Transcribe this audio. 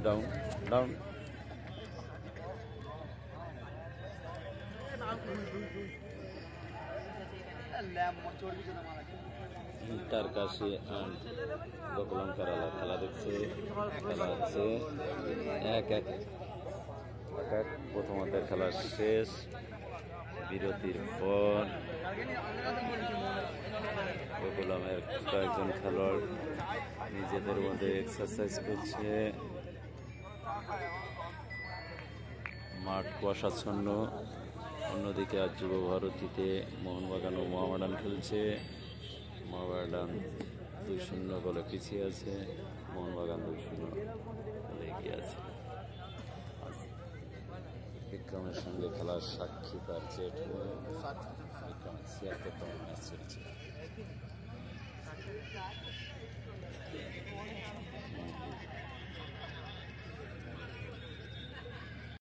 Down down. Inter Kashi and Gokulam Kerala খেলা দেখছে, খেলা হচ্ছে 1-1। প্রথমার্ধের খেলা শেষ, বিরতির পর গোকুলমের কয়েকজন খেলোয়াড় নিজেদের মধ্যে এক্সারসাইজ করছে। মাঠ কুয়াশাচ্ছন্ন। অন্যদিকে আজ যুব ভারতীতে মোহনবাগান ও মোহামেডান খেলছে। মোহামেডান 2-0 গোলে পিছিয়ে আছে, মোহনবাগান 2-0 গোলে এগিয়ে আছে। বিক্রমের সঙ্গে খেলার সাক্ষী তার জেট বিক্রমের 76তম ম্যাচ চলছে।